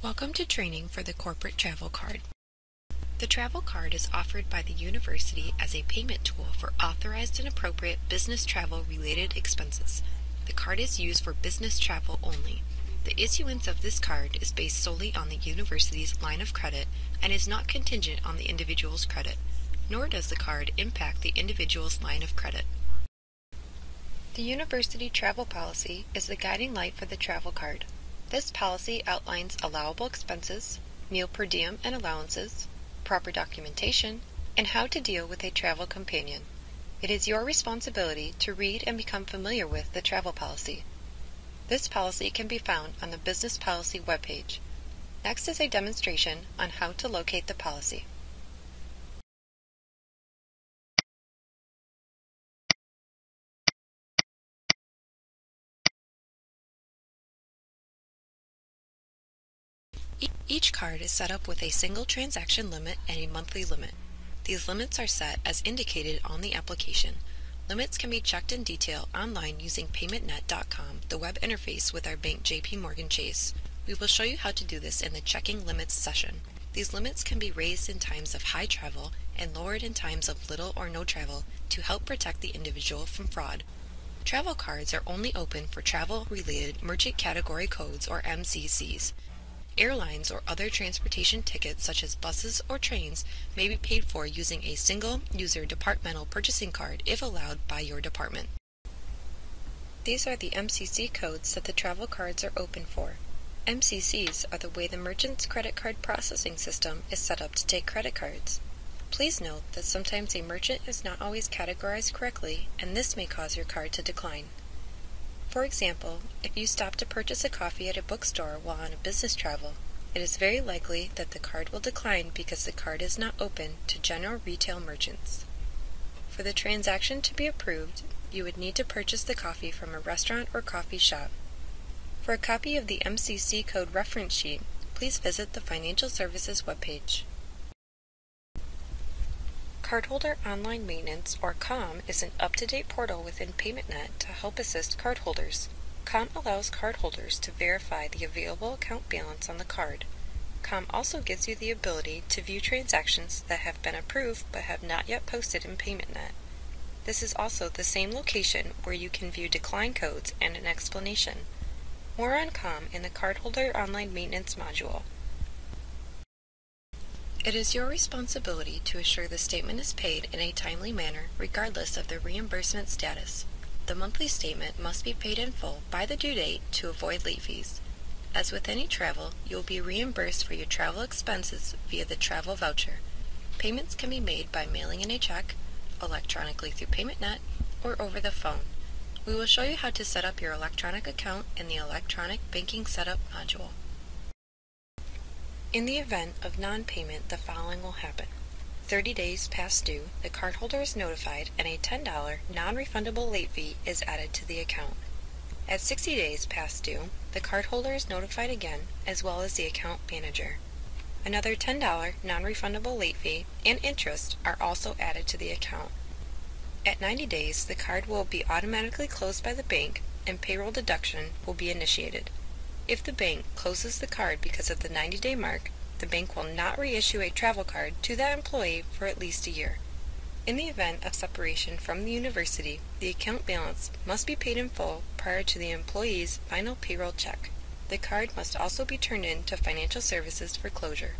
Welcome to training for the Corporate Travel Card. The Travel Card is offered by the university as a payment tool for authorized and appropriate business travel-related expenses. The card is used for business travel only. The issuance of this card is based solely on the university's line of credit and is not contingent on the individual's credit, nor does the card impact the individual's line of credit. The university travel policy is the guiding light for the travel card. This policy outlines allowable expenses, meal per diem and allowances, proper documentation, and how to deal with a travel companion. It is your responsibility to read and become familiar with the travel policy. This policy can be found on the Business Policy webpage. Next is a demonstration on how to locate the policy. Each card is set up with a single transaction limit and a monthly limit. These limits are set as indicated on the application. Limits can be checked in detail online using paymentnet.com, the web interface with our bank JPMorgan Chase. We will show you how to do this in the Checking Limits session. These limits can be raised in times of high travel and lowered in times of little or no travel to help protect the individual from fraud. Travel cards are only open for travel-related Merchant Category Codes or MCCs. Airlines or other transportation tickets such as buses or trains may be paid for using a single-user departmental purchasing card if allowed by your department. These are the MCC codes that the travel cards are open for. MCCs are the way the merchant's credit card processing system is set up to take credit cards. Please note that sometimes a merchant is not always categorized correctly, and this may cause your card to decline. For example, if you stop to purchase a coffee at a bookstore while on a business travel, it is very likely that the card will decline because the card is not open to general retail merchants. For the transaction to be approved, you would need to purchase the coffee from a restaurant or coffee shop. For a copy of the MCC code reference sheet, please visit the Financial Services webpage. Cardholder Online Maintenance, or COM, is an up-to-date portal within PaymentNet to help assist cardholders. COM allows cardholders to verify the available account balance on the card. COM also gives you the ability to view transactions that have been approved but have not yet posted in PaymentNet. This is also the same location where you can view decline codes and an explanation. More on COM in the Cardholder Online Maintenance module. It is your responsibility to assure the statement is paid in a timely manner regardless of the reimbursement status. The monthly statement must be paid in full by the due date to avoid late fees. As with any travel, you will be reimbursed for your travel expenses via the travel voucher. Payments can be made by mailing in a check, electronically through PaymentNet, or over the phone. We will show you how to set up your electronic account in the Electronic Banking Setup module. In the event of non-payment, the following will happen. 30 days past due, the cardholder is notified and a $10 non-refundable late fee is added to the account. At 60 days past due, the cardholder is notified again, as well as the account manager. Another $10 non-refundable late fee and interest are also added to the account. At 90 days, the card will be automatically closed by the bank and payroll deduction will be initiated. If the bank closes the card because of the 90-day mark, the bank will not reissue a travel card to that employee for at least a year. In the event of separation from the university, the account balance must be paid in full prior to the employee's final payroll check. The card must also be turned in to Financial Services for closure.